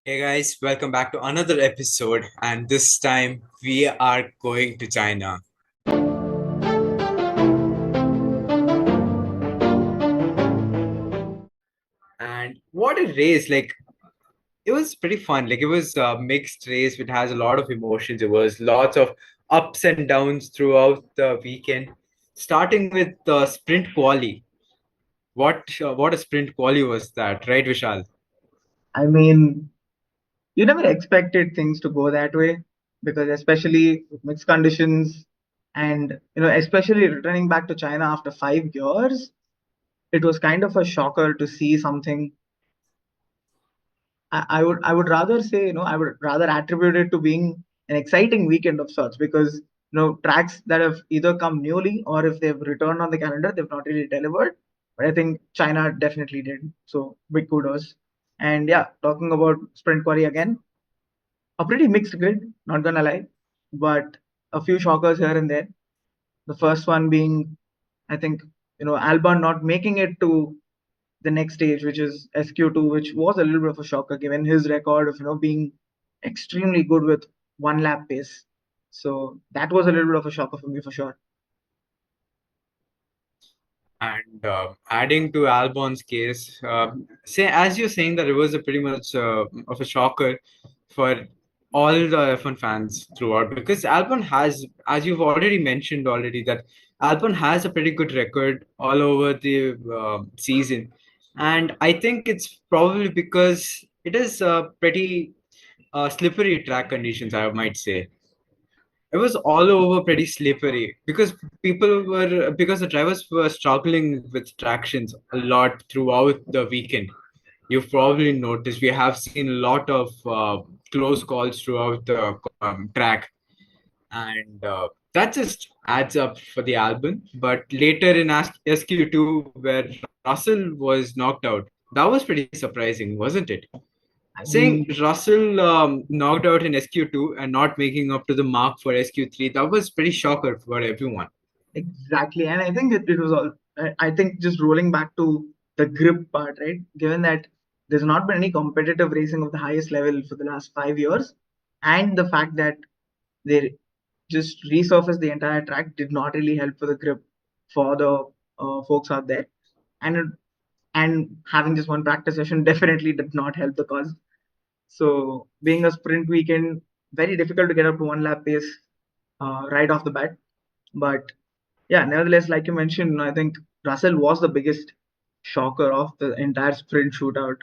Hey guys, welcome back to another episode, and this time we are going to China. And what a race! It was pretty fun. It was a mixed race which has a lot of emotions. It was lots of ups and downs throughout the weekend, starting with the sprint quali. What a sprint quali was that, right, Vishal? I mean, you never expected things to go that way because especially with mixed conditions and especially returning back to China after 5 years, it was kind of a shocker to see something. I would rather say, I would rather attribute it to being an exciting weekend of sorts because tracks that have either come newly or if they've returned on the calendar, they've not really delivered. But I think China definitely did. So big kudos. And yeah, talking about sprint quali again, a pretty mixed grid, not gonna lie, but a few shockers here and there. The first one being, I think, Albon not making it to the next stage, which is SQ2, which was a little bit of a shocker given his record of being extremely good with one lap pace. So that was a little bit of a shocker for me for sure. And adding to Albon's case, say as you're saying that it was a pretty much of a shocker for all the F1 fans throughout because Albon has, as you've already mentioned already, that Albon has a pretty good record all over the season, and I think it's probably because it is pretty slippery track conditions, I might say. It was all over pretty slippery because the drivers were struggling with tractions a lot throughout the weekend. You've probably noticed we have seen a lot of close calls throughout the track, and that just adds up for the album. But later in SQ2, where Russell was knocked out, that was pretty surprising, wasn't it? I Saying mean, Russell knocked out in SQ2 and not making up to the mark for SQ3, that was pretty shocker for everyone. exactly. And I think it was all, I think just rolling back to the grip part, right? Given that there's not been any competitive racing of the highest level for the last 5 years, and the fact that they just resurfaced the entire track did not really help for the grip for the folks out there. And having just one practice session definitely did not help the cause. So being a sprint weekend, very difficult to get up to one lap pace right off the bat. But yeah, nevertheless, like you mentioned, I think Russell was the biggest shocker of the entire sprint shootout.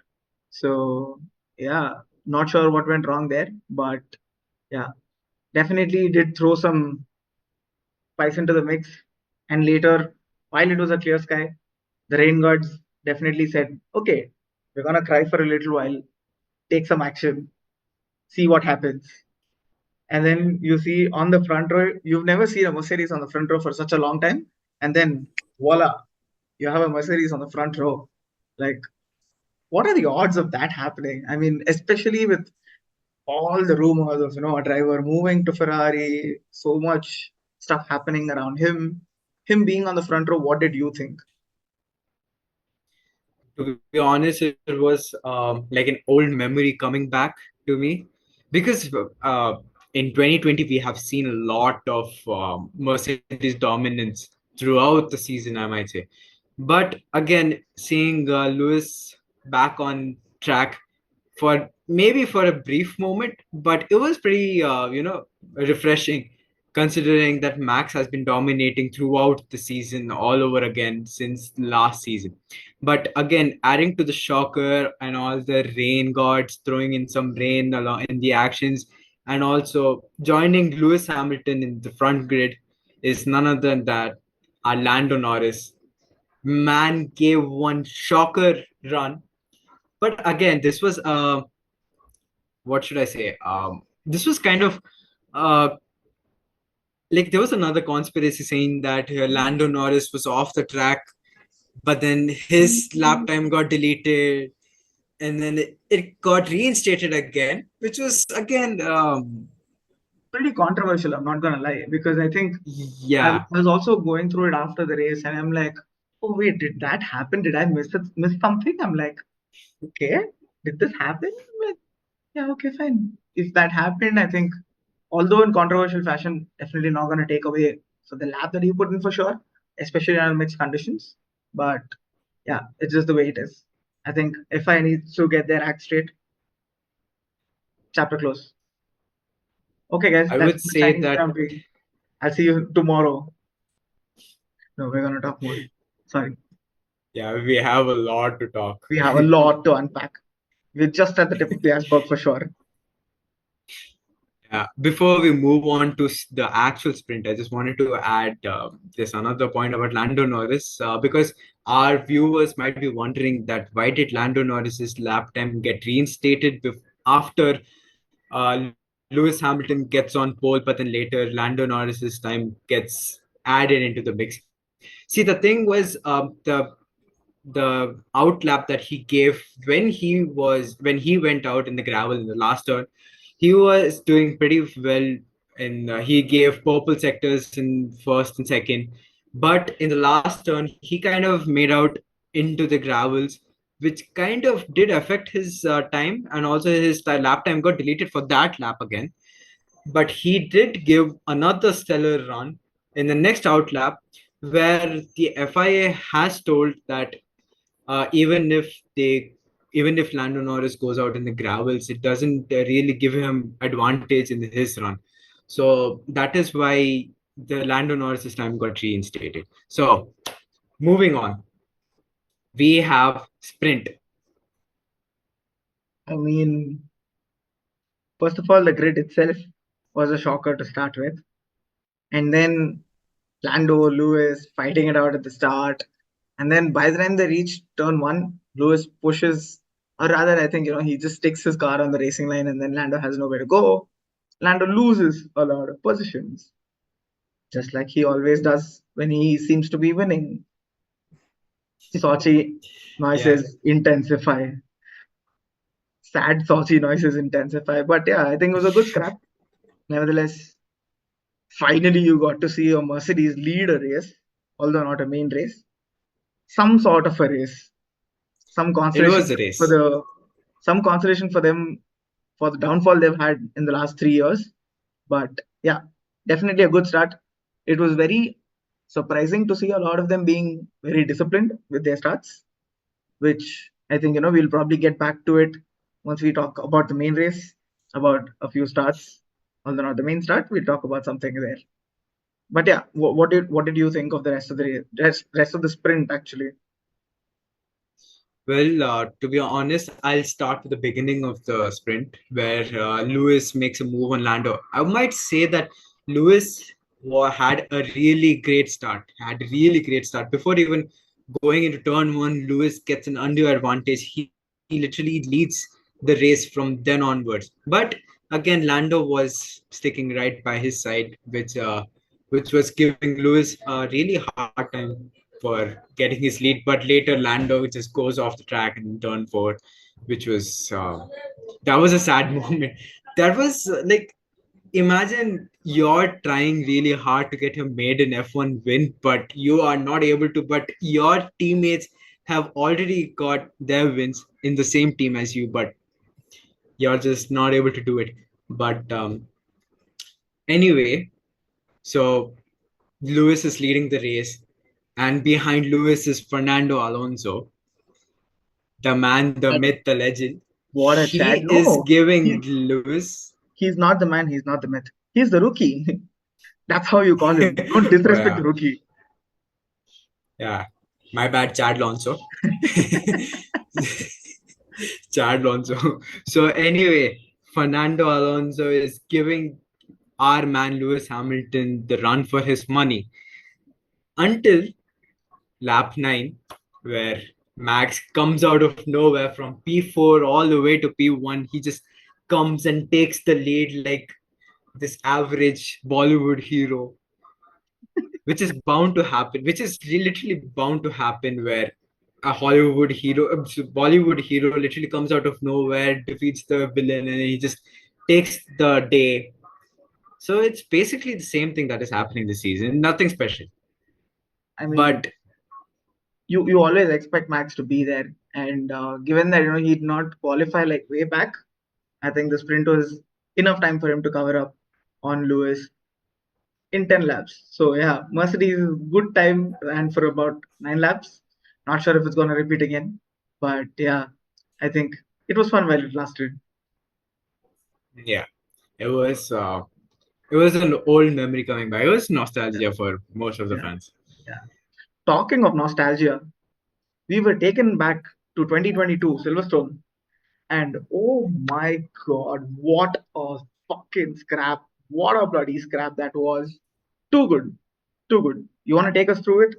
So yeah, not sure what went wrong there, but yeah, definitely did throw some spice into the mix. And later, while it was a clear sky, the rain gods definitely said, okay, we're gonna cry for a little while, take some action, see what happens. And then you see on the front row, you've never seen a Mercedes on the front row for such a long time. And then voila, you have a Mercedes on the front row. Like, what are the odds of that happening? I mean, especially with all the rumors of a driver moving to Ferrari, so much stuff happening around him being on the front row. What did you think? To be honest, it was like an old memory coming back to me because in 2020 we have seen a lot of Mercedes dominance throughout the season, I might say. But again, seeing Lewis back on track for maybe for a brief moment, but it was pretty, refreshing considering that Max has been dominating throughout the season all over again since last season. But again, adding to the shocker and all the rain gods throwing in some rain along in the actions, and also joining Lewis Hamilton in the front grid is none other than that Lando Norris. Man gave one shocker run, but again, this was what should I say? This was kind of uh, like there was another conspiracy saying that Lando Norris was off the track, but then his lap time got deleted, and then it got reinstated again, which was again, Pretty controversial, I'm not gonna lie, because I think I yeah. was also going through it after the race, and I'm like, oh wait, did that happen? Did I miss something? I'm like, okay, did this happen? Yeah, okay, fine. If that happened, I think, although in controversial fashion, definitely not going to take away for the lap that he put in for sure, especially under mixed conditions. But yeah, it's just the way it is. I think if I need to get their act straight, chapter close. Okay, guys, I that's would my say Chinese that, Grand Prix. I'll see you tomorrow. No, we're going to talk more. Sorry. yeah, we have a lot to talk. We have a lot to unpack. We're just at the tip of the iceberg for sure. Yeah. Before we move on to the actual sprint, I just wanted to add this another point about Lando Norris because our viewers might be wondering that why did Lando Norris's lap time get reinstated after Lewis Hamilton gets on pole, but then later Lando Norris's time gets added into the mix. See, the thing was the outlap that he gave when he went out in the gravel in the last turn, he was doing pretty well, and he gave purple sectors in first and second, but in the last turn he kind of made out into the gravels, which kind of did affect his time, and also his lap time got deleted for that lap again. But he did give another stellar run in the next outlap, where the FIA has told that even if they even if Lando Norris goes out in the gravels, it doesn't really give him advantage in his run. So that is why the Lando Norris's time got reinstated. So moving on, we have sprint. I mean, first of all, the grid itself was a shocker to start with. And then Lando, Lewis fighting it out at the start. And then by the time they reach turn one, Lewis pushes, or rather, I think, he just sticks his car on the racing line and then Lando has nowhere to go. Lando loses a lot of positions, just like he always does when he seems to be winning. Sochi Yeah, noises intensify. Sad Sochi noises intensify. But yeah, I think it was a good scrap. Nevertheless, finally you got to see a Mercedes lead a race, although not a main race. Some sort of a race. Some it consolation was a for race. the some consolation for them for the downfall they've had in the last 3 years. But yeah, definitely a good start. It was very surprising to see a lot of them being very disciplined with their starts, which I think we'll probably get back to it once we talk about the main race, about a few starts. Although not the main start, we'll talk about something there. But yeah, what did you think of the rest of the rest of the sprint actually? Well, to be honest, I'll start with the beginning of the sprint where Lewis makes a move on Lando. I might say that Lewis had a really great start. Had a really great start before even going into turn one. Lewis gets an undue advantage. He literally leads the race from then onwards. But again, Lando was sticking right by his side, which was giving Lewis a really hard time for getting his lead. But later, Lando just goes off the track in turn four, which was that was a sad moment. That was like, imagine you're trying really hard to get your maiden F1 win, but you are not able to. But your teammates have already got their wins in the same team as you, but you're just not able to do it. But anyway, so Lewis is leading the race, and behind Lewis is Fernando Alonso, the man, the But myth, the legend. what a He chat! is No, giving he Lewis. he's not the man. He's not the myth. He's the rookie. That's how you call him. Don't Oh disrespect yeah, the rookie. yeah. My bad, Chad Alonso. Chad Alonso. So anyway, Fernando Alonso is giving our man Lewis Hamilton the run for his money until lap 9, where Max comes out of nowhere from P4 all the way to P1. He just comes and takes the lead like this average Bollywood hero, which is bound to happen, which is literally bound to happen, where a Bollywood hero literally comes out of nowhere, defeats the villain, and he just takes the day. So it's basically the same thing that is happening this season, nothing special. I mean, But you always expect Max to be there, and given that he did not qualify like way back, I think the sprint was enough time for him to cover up on Lewis in 10 laps. So yeah, Mercedes good time and for about 9 laps. Not sure if it's gonna repeat again, but yeah, I think it was fun while it lasted. Yeah, it was. It was an old memory coming back. It was Yeah, nostalgia for most of the yeah, fans. yeah. Talking of nostalgia, we were taken back to 2022 Silverstone, and oh my god, what a fucking scrap! What a bloody scrap that was! Too good, too good. You want to take us through it?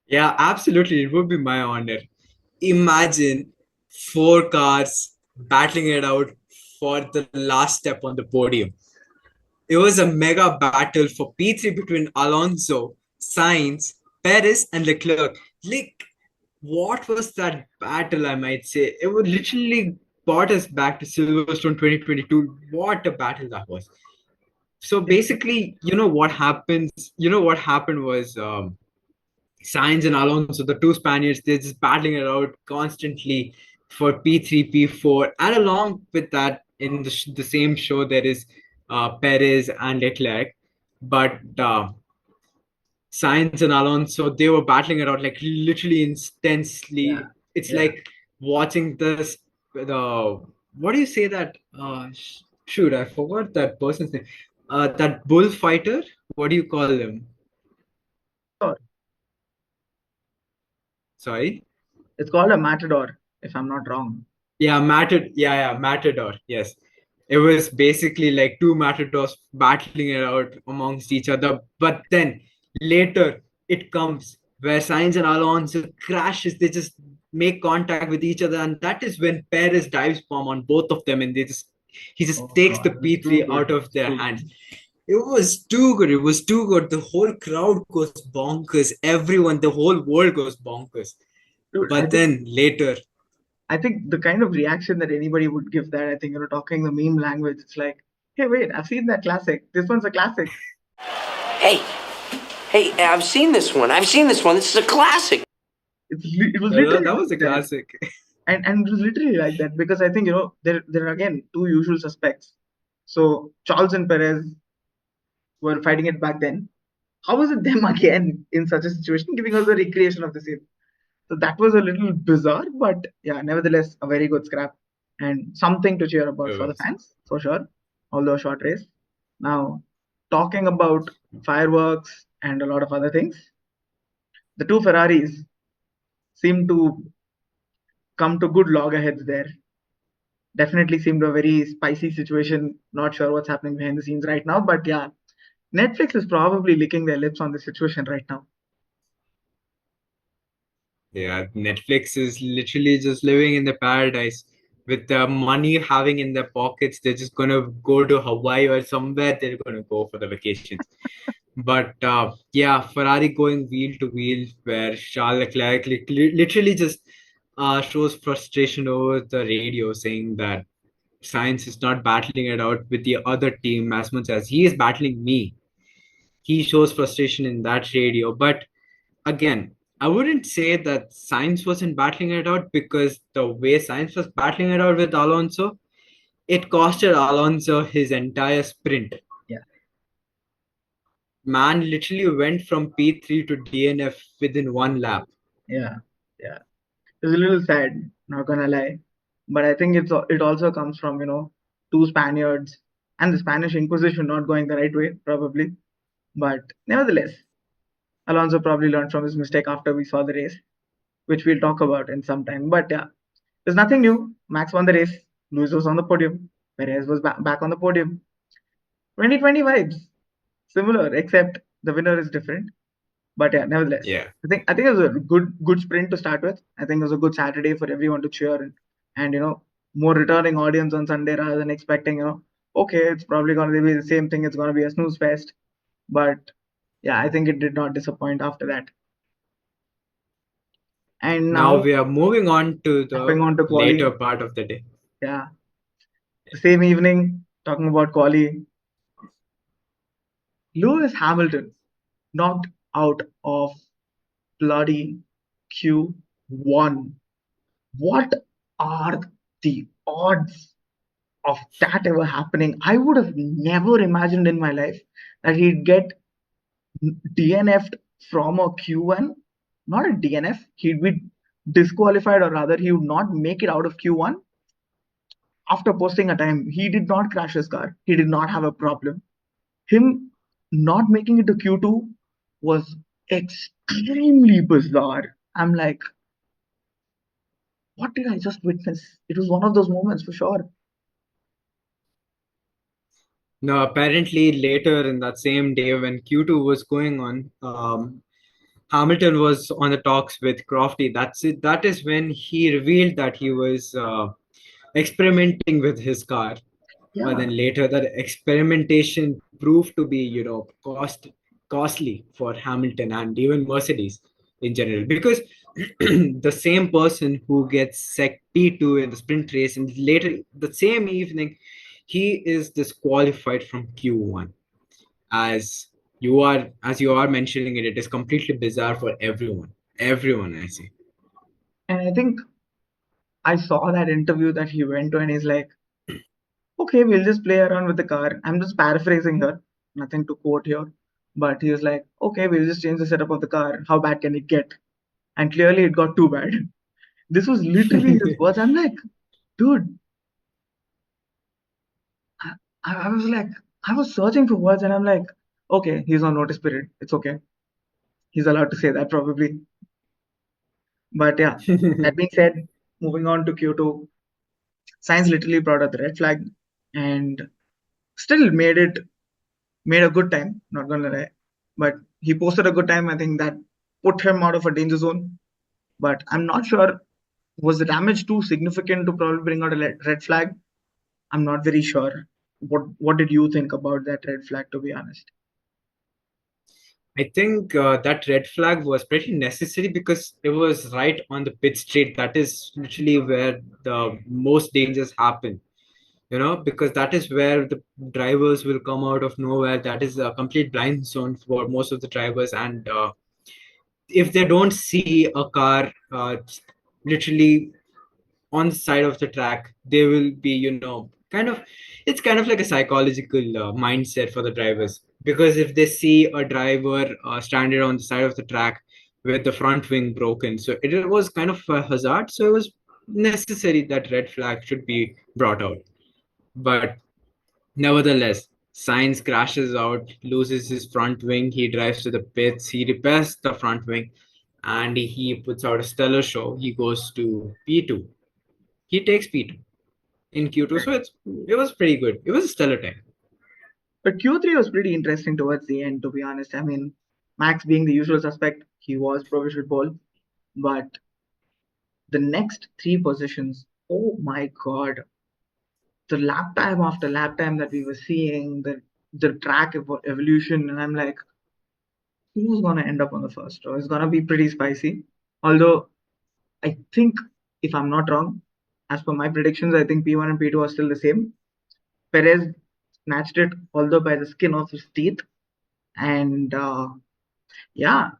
Yeah, absolutely. It would be my honor. Imagine four cars battling it out for the last step on the podium. It was a mega battle for P3 between Alonso, Sainz, Perez, and Leclerc. Like, what was that battle, I might say? It would literally brought us back to Silverstone 2022. What a battle that was. So basically, what happens? What happened was Sainz and Alonso, the two Spaniards, they're just battling it out constantly for P3, P4, and along with that, in the same show, there is Perez and Leclerc. But Sainz and Alonso, they were battling it out like literally Yeah, intensely. It's yeah. like watching this. The what do you say that? Shoot, I forgot that person's name. That bullfighter. What do you call them? Sure. Sorry. It's called a matador, if I'm not wrong. Matador. Yes, it was basically like two matadors battling it out amongst each other. But then later it comes where Sainz and Alonso crashes. They just make contact with each other, and that is when Perez dives bomb on both of them, and he just Oh takes the god, it was too P3 good. out It of was their too hands. good. It was too good. It was too good. The whole crowd goes bonkers. Everyone, the whole world goes bonkers. Dude, But then later, I think the kind of reaction that anybody would give that, I think, talking the meme language, it's like, hey, wait, I've seen that classic. This one's a classic. Hey, hey, I've seen this one. I've seen this one. This is a classic. It was literally that like was a that. classic. And it was literally like that because I think, there are again two usual suspects. So Charles and Perez were fighting it back then. How is it them again in such a situation, giving us a recreation of the same? So that was a little bizarre, but yeah, nevertheless, a very good scrap and something to cheer It about for the was. fans, for sure, although a short race. Now, talking about fireworks and a lot of other things, the two Ferraris seem to come to good loggerheads there. Definitely seemed a very spicy situation. Not sure what's happening behind the scenes right now, but yeah, Netflix is probably licking their lips on the situation right now. Yeah, Netflix is literally just living in the paradise with the money having in their pockets. They're just gonna go to Hawaii or somewhere they're gonna go for the vacations. But yeah, Ferrari going wheel to wheel, where Charles Leclerc literally just shows frustration over the radio, saying that Science is not battling it out with the other team as much as he is battling me. He shows frustration in that radio, but again, I wouldn't say that Science wasn't battling it out because the way Science was battling it out with Alonso, it costed Alonso his entire sprint. Yeah, Man literally went from P3 to DNF within one lap. yeah, yeah. It's a little sad, not gonna lie, but I think it also comes from two Spaniards and the Spanish Inquisition not going the right way probably, but nevertheless, Alonso probably learned from his mistake after we saw the race, which we'll talk about in some time. But yeah, there's nothing new. Max won the race. Lewis was on the podium. Perez was back on the podium. 2020 vibes, similar, except the winner is different. But yeah, nevertheless, Yeah. I think it was a good sprint to start with. I think it was a good Saturday for everyone to cheer and more returning audience on Sunday rather than expecting okay, it's probably going to be the same thing. It's going to be a snooze fest. But yeah, I think it did not disappoint after that. And Now now we are moving on to stepping the on to later quali, part of the day. yeah, the same evening talking about quali, Lewis Hamilton knocked out of bloody Q1. What are the odds of that ever happening. I would have never imagined in my life that he'd get DNF'd from a Q1, not a DNF, he'd be disqualified, or rather, he would not make it out of Q1 after posting a time. He did not crash his car, he did not have a problem. Him not making it to Q2 was extremely bizarre. I'm like, what did I just witness? It was one of those moments for sure. No, apparently later in that same day when Q2 was going on, Hamilton was on the talks with Crofty. That's it. That is when he revealed that he was experimenting with his car. But Yeah. then later, that experimentation proved to be, costly for Hamilton and even Mercedes in general, because the same person who gets sec P2 in the sprint race, and later the same evening, he is disqualified from Q1. As you are mentioning it, it is completely bizarre for everyone. Everyone, I say. And I think I saw that interview that he went to, and he's like, okay, we'll just play around with the car. I'm just paraphrasing her, nothing to quote here. But he was like, okay, we'll just change the setup of the car. How bad can it get? And clearly it got too bad. This was literally his words. I'm like, dude, I, I was like, I was searching for words, and I'm like, okay, he's on notice period. It's okay. He's allowed to say that probably. But yeah, that being said, moving on to Q2, Science literally brought out the red flag and still made a good time, not gonna lie. But he posted a good time. I think that put him out of a danger zone. But I'm not sure, was the damage too significant to probably bring out a red flag? I'm not very sure. What did you think about that red flag, to be honest? I think that red flag was pretty necessary because it was right on the pit straight. That is literally where the most dangers happen, because that is where the drivers will come out of nowhere. That is a complete blind zone for most of the drivers. And if they don't see a car literally on the side of the track, they will be, it's kind of like a psychological mindset for the drivers, because if they see a driver stranded on the side of the track with the front wing broken, so it was kind of a hazard, so it was necessary that red flag should be brought out. But nevertheless, Sainz crashes out, loses his front wing. He drives to the pits. He repairs the front wing, and he puts out a stellar show. He goes to P2. He takes P2 in Q2, so it was pretty good. It was a stellar time. But Q3 was pretty interesting towards the end, to be honest. I mean, Max being the usual suspect, he was provisional pole, but the next three positions, oh my god, the lap time after lap time that we were seeing, the track evolution, and I'm like, who's gonna end up on the first row? It's gonna be pretty spicy. Although I think, if I'm not wrong, as per my predictions, I think P1 and P2 are still the same. Perez snatched it, although by the skin of his teeth, and yeah,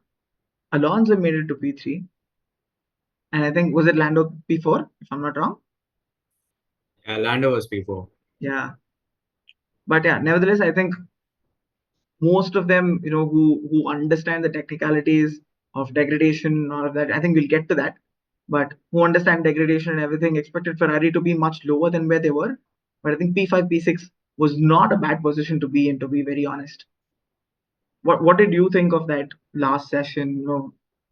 Alonso made it to P3, and I think was it Lando P4, if I'm not wrong. Yeah, Lando was P4. Yeah, but yeah, nevertheless, I think most of them, who understand the technicalities of degradation and all of that, I think we'll get to that, but who understand degradation and everything, expected Ferrari to be much lower than where they were. But I think P5, P6 was not a bad position to be in, to be very honest. What did you think of that last session?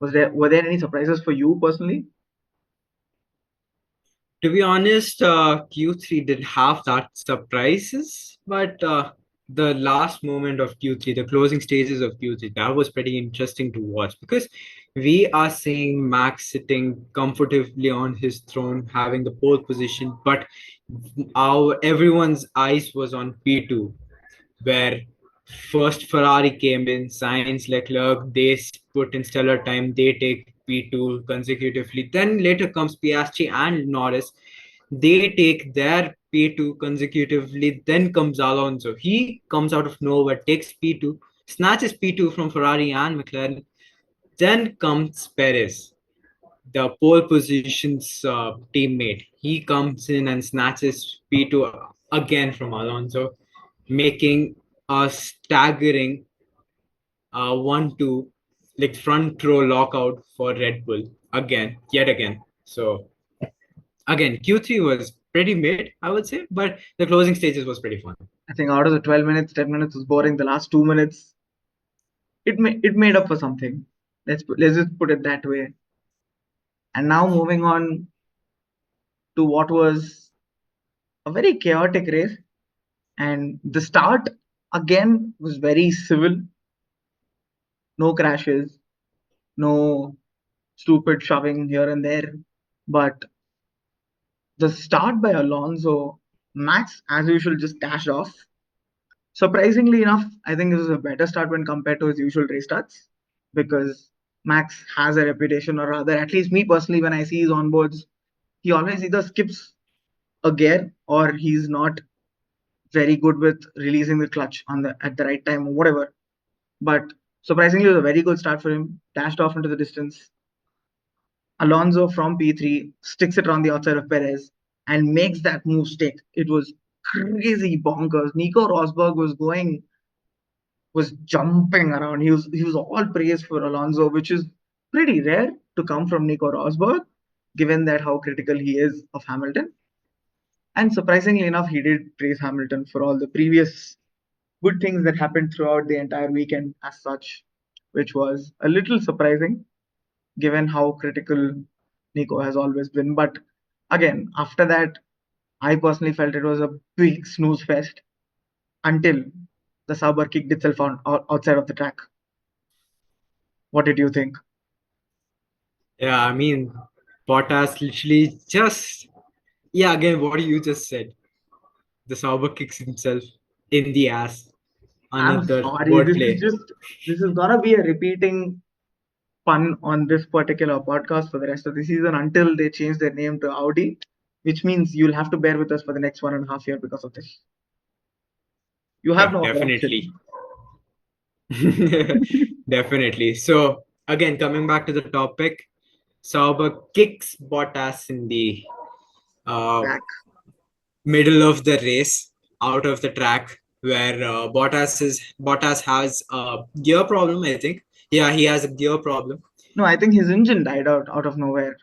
Were there any surprises for you personally? To be honest, Q3 didn't have that surprises, but the last moment of Q3, the closing stages of Q3, that was pretty interesting to watch, because we are seeing Max sitting comfortably on his throne, having the pole position, but our everyone's eyes was on P2, where first Ferrari came in, Sainz, Leclerc, they put in stellar time, they take P2 consecutively. Then later comes Piastri and Norris, they take their P2 consecutively. Then comes Alonso. He comes out of nowhere, takes P2, snatches P2 from Ferrari and McLaren. Then comes Perez. the pole position's teammate. He comes in and snatches P2 again from Alonso, making a staggering 1-2 like front row lockout for Red Bull again, yet again. So again, Q3 was pretty mid, I would say, but the closing stages was pretty fun. I think out of the 12 minutes, 10 minutes was boring. The last 2 minutes, it made up for something. Let's just put it that way. And now moving on to what was a very chaotic race. And the start again was very civil. No crashes, no stupid shoving here and there. But the start by Alonso, Max, as usual, just dashed off. Surprisingly enough, I think this is a better start when compared to his usual race starts because Max has a reputation, or rather, at least me personally, when I see his onboards, he always either skips a gear or he's not very good with releasing the clutch on the at the right time or whatever. But surprisingly, it was a very good start for him. Dashed off into the distance. Alonso from P3 sticks it around the outside of Perez and makes that move stick. It was crazy bonkers. Nico Rosberg was jumping around. He was all praise for Alonso, which is pretty rare to come from Nico Rosberg, given that how critical he is of Hamilton. And surprisingly enough, he did praise Hamilton for all the previous good things that happened throughout the entire weekend as such, which was a little surprising given how critical Nico has always been. But again, after that, I personally felt it was a big snooze fest until the Sauber kicked itself outside of the track. What did you think? Yeah, I mean, Bottas literally just, yeah, again, what you just said. The Sauber kicks himself in the ass. I'm Another sorry, wordplay. this is gonna be a repeating pun on this particular podcast for the rest of the season until they change their name to Audi, which means you'll have to bear with us for the next 1.5 years because of this. You have Yeah, no other definitely. option. Definitely. So, again, coming back to the topic, Sauber kicks Bottas in the uh, Back. middle of the race out of the track where Bottas has a gear problem, I think. Yeah, he has a gear problem. No, I think his engine died out of nowhere.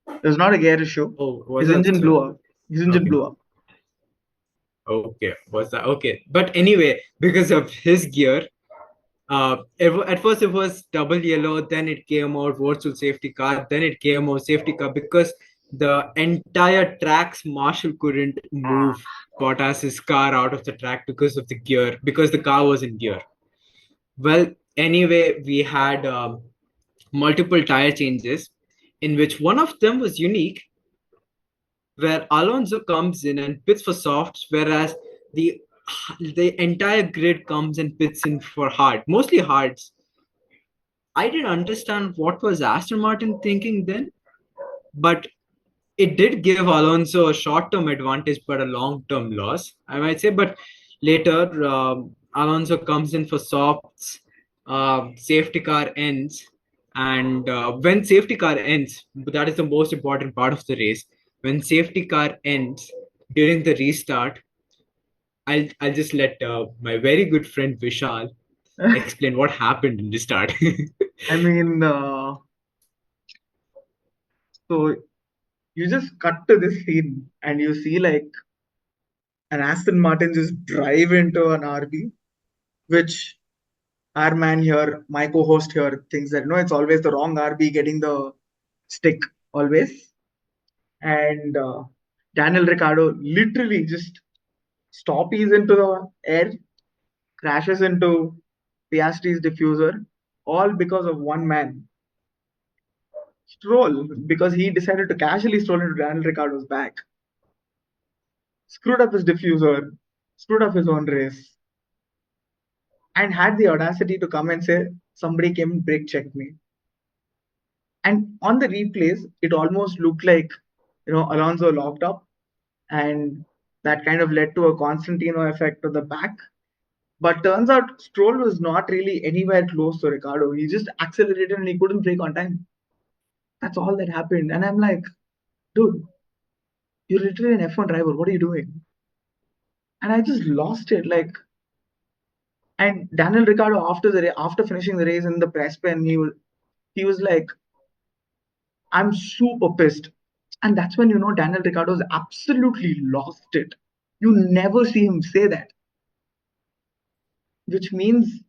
It was not a gear issue. Oh, was His that engine so? blew up. His engine Okay. blew up. Okay. Was that okay? But anyway, because of his gear, at first it was double yellow, then it came out virtual safety car, then it came out safety car because the entire track's marshal couldn't move Bottas's car out of the track because of the gear, because the car was in gear. Well, anyway, we had multiple tire changes, in which one of them was unique, where Alonso comes in and pits for softs, whereas the the entire grid comes and pits in for hard, mostly hards. I didn't understand what was Aston Martin thinking then, but it did give Alonso a short-term advantage but a long-term loss, I might say. But later, Alonso comes in for softs, safety car ends, and when safety car ends, that is the most important part of the race. When safety car ends during the restart, I'll just let my very good friend Vishal explain what happened in the start. I mean, so you just cut to this scene and you see like an Aston Martin just drive into an RB, which our man here, my co-host here, thinks that no, it's always the wrong RB getting the stick always. And Daniel Ricciardo literally just stoppies into the air, crashes into Piastri's diffuser, all because of one man, Stroll, because he decided to casually stroll into Daniel Ricciardo's back, screwed up his diffuser, screwed up his own race, and had the audacity to come and say, somebody came and brake checked me. And on the replays, it almost looked like, Alonso locked up, and that kind of led to a Constantino effect to the back. But turns out Stroll was not really anywhere close to Ricardo. He just accelerated and he couldn't brake on time. That's all that happened. And I'm like, dude, you're literally an F1 driver. What are you doing? And I just lost it. Like, and Daniel Ricciardo after finishing the race in the press pen, he was like, I'm super pissed. And that's when Daniel Ricciardo's absolutely lost it. You never see him say that, which means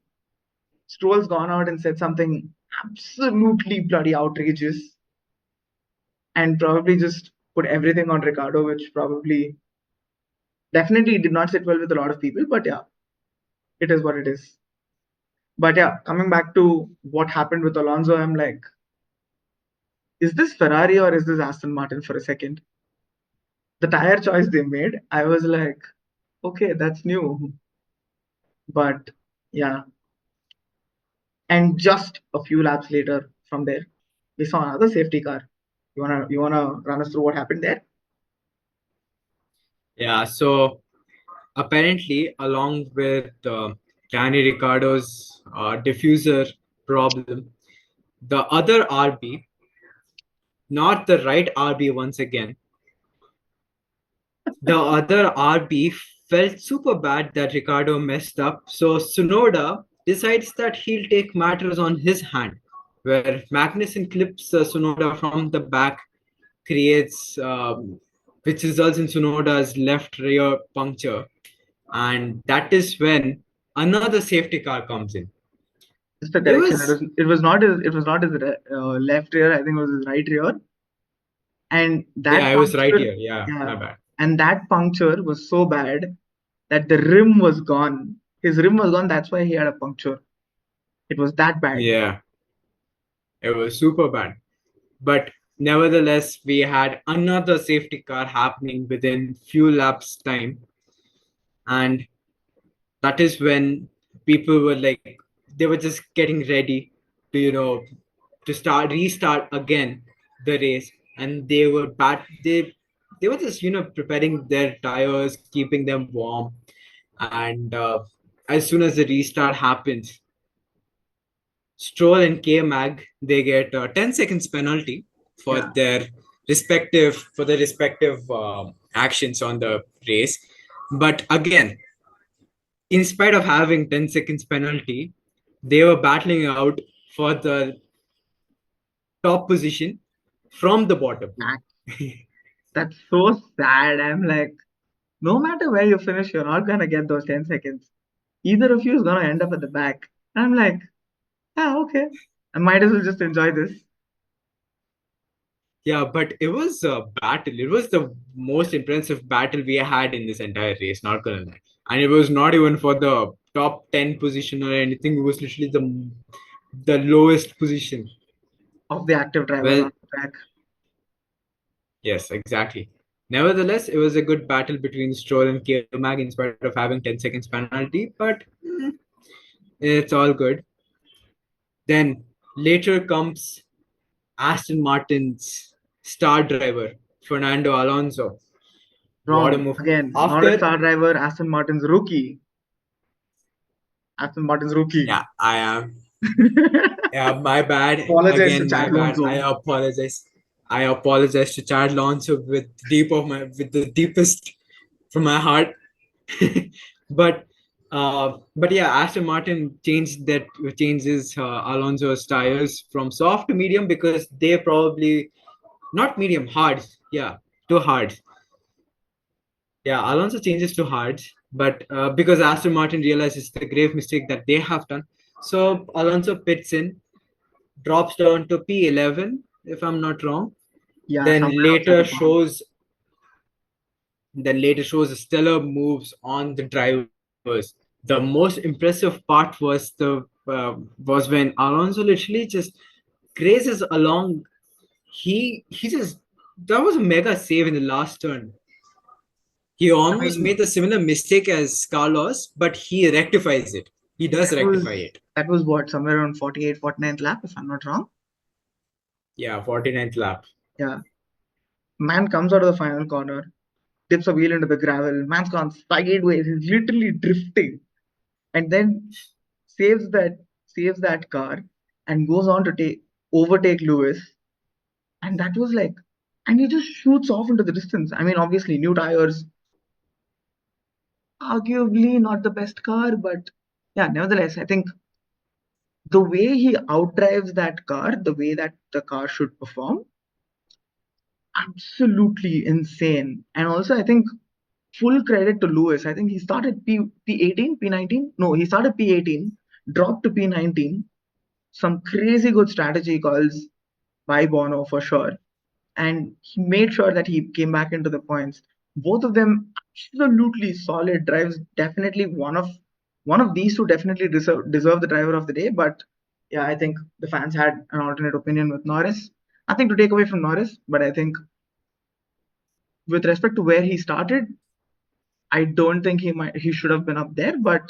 Stroll's gone out and said something absolutely bloody outrageous and probably just put everything on Ricciardo, which probably definitely did not sit well with a lot of people. But yeah, it is what it is. But yeah, coming back to what happened with Alonso, I'm like, is this Ferrari or is this Aston Martin for a second? The tire choice they made, I was like, okay, that's new. But yeah, and just a few laps later from there, we saw another safety car. You wanna run us through what happened there? Yeah, so apparently, along with Danny Ricciardo's diffuser problem, the other RB, not the right RB once again, the other RB felt super bad that Ricardo messed up. So Tsunoda decides that he'll take matters on his hand, where Magnussen clips Tsunoda from the back, creates, which results in Tsunoda's left rear puncture. And that is when another safety car comes in. Just a It correction. was, It was not his left rear. I think it was his right rear. And yeah, that it was right puncture, here. Yeah, yeah, my bad. and that puncture was so bad that the rim was gone. His rim was gone. That's why he had a puncture. It was that bad. Yeah, it was super bad. But nevertheless, we had another safety car happening within few laps time, and that is when people were like, they were just getting ready to to restart again the race, and they were just preparing their tires, keeping them warm, and as soon as the restart happens, Stroll and K Mag, they get 10 seconds penalty for Yeah, their respective actions on the race. But again, in spite of having 10 seconds penalty, they were battling out for the top position from the bottom. that, that's so sad. I'm like, no matter where you finish, you're not gonna get those 10 seconds. Either of you is gonna end up at the back. I'm like, yeah, okay. I might as well just enjoy this. Yeah, but it was a battle. It was the most impressive battle we had in this entire race, not gonna lie. And it was not even for the top 10 position or anything. It was literally the lowest position. Of the active drivers Well, on the track. yes, exactly. Nevertheless, it was a good battle between Stroll and K-Mag in spite of having 10 seconds penalty, but it's all good. Then later comes Aston Martin's star driver, Fernando Alonso. What a Wrong. move. Again, not a After, star driver, Aston Martin's rookie. Aston Martin's rookie. yeah, I am. Yeah, my bad. Apologize to Again, my Chad bad. I Alonso. apologize. I apologize to Chad Alonso with the deepest from my heart. but but yeah, Aston Martin changes Alonso's tires from soft to medium because they probably not medium, hard. Yeah, to hard. Yeah, Alonso changes to hard, but because Aston Martin realizes the grave mistake that they have done, so Alonso pits in, drops down to P11, if I'm not wrong. Yeah, Then somewhere outside later the farm. shows then later shows stellar moves on the drivers. The most impressive part was when Alonso literally just grazes along. He just that was a mega save in the last turn. He I almost mean, made the similar mistake as Carlos, but he rectifies it. He does that rectify was it. that was what, somewhere around 48th, 49th lap, if I'm not wrong. Yeah, 49th lap. Yeah. Man comes out of the final corner, dips a wheel into the gravel. Man's gone sideways. He's literally drifting. And then saves that saves that car and goes on to take overtake Lewis. And that was like, and he just shoots off into the distance. I mean, obviously, new tires, arguably not the best car, but yeah, nevertheless, I think the way he outdrives that car, the way that the car should perform, absolutely insane. And also, I think full credit to Lewis. I think he started P18, P19. No, he started P18, dropped to P19. Some crazy good strategy calls by Bono for sure. And he made sure that he came back into the points. Both of them absolutely solid drives. Definitely one of these two definitely deserve the driver of the day. But yeah, I think the fans had an alternate opinion with Norris. Nothing to take away from Norris, but I think with respect to where he started, I don't think he should have been up there. But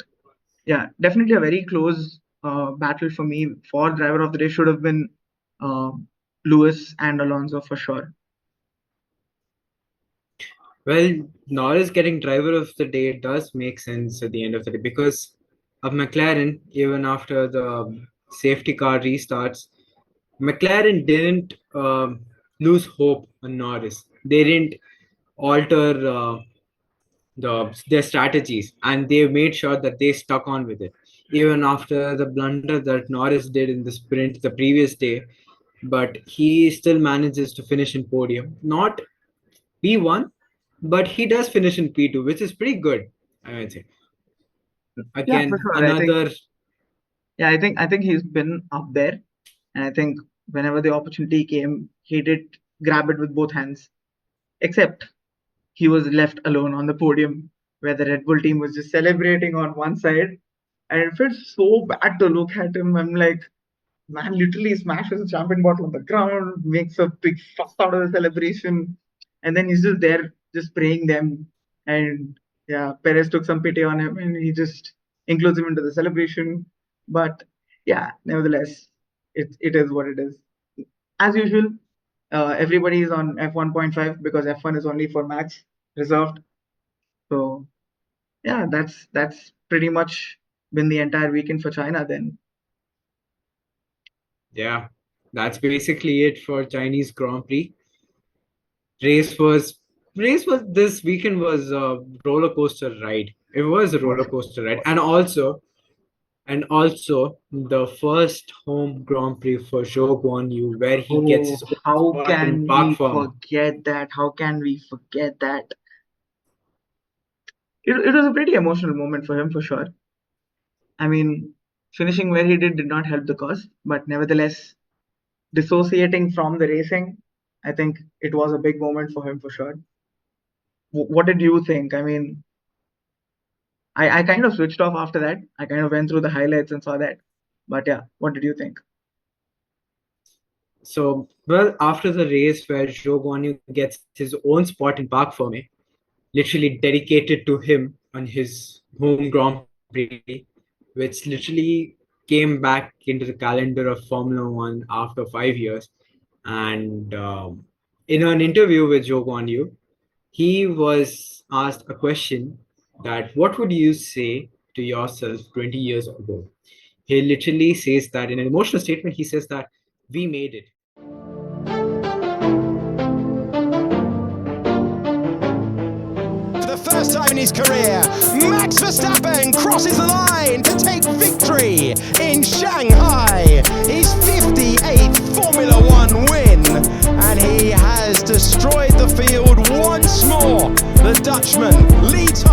yeah, definitely a very close battle for me for driver of the day should have been uh, Lewis and Alonso for sure. Well, Norris getting driver of the day does make sense at the end of the day because of McLaren, even after the safety car restarts, McLaren didn't lose hope on Norris. They didn't alter their strategies, and they made sure that they stuck on with it, even after the blunder that Norris did in the sprint the previous day. But he still manages to finish in podium, not P1, but he does finish in P2, which is pretty good, I would say. Yeah, for Again, sure. another. I think he's been up there, and I think whenever the opportunity came, he did grab it with both hands. Except he was left alone on the podium, where the Red Bull team was just celebrating on one side, and it felt so bad to look at him. I'm like, man literally smashes a champagne bottle on the ground, makes a big fuss out of the celebration, and then he's just there, just praying them. And yeah, Perez took some pity on him, and he just includes him into the celebration. But yeah, nevertheless, it is what it is. As usual, everybody is on F1.5 because F1 is only for Max reserved. So yeah, that's pretty much been the entire weekend for China then. Yeah, that's basically it for Chinese Grand Prix. Race was this weekend was a roller coaster ride. It was a roller coaster ride, and also the first home Grand Prix for Zhou Guan Yu, where he gets Oh, his own how spot in can park we form. forget that? How can we forget that? It was a pretty emotional moment for him for sure. I mean, finishing where he did not help the cause, but nevertheless, dissociating from the racing, I think it was a big moment for him for sure. What did you think? I mean, I kind of switched off after that. I kind of went through the highlights and saw that. But yeah, what did you think? So, well, after the race where Zhou Guanyu gets his own spot in Park Ferme, literally dedicated to him on his home Grand Prix, which literally came back into the calendar of Formula One after 5 years. And in an interview with Zhou Guanyu, he was asked a question that what would you say to yourself 20 years ago? He literally says that in an emotional statement, he says that we made it. For the first time in his career, Max Verstappen crosses the line to take victory in Shanghai. His 58th Formula One win, and he has destroyed the field once more. The Dutchman leads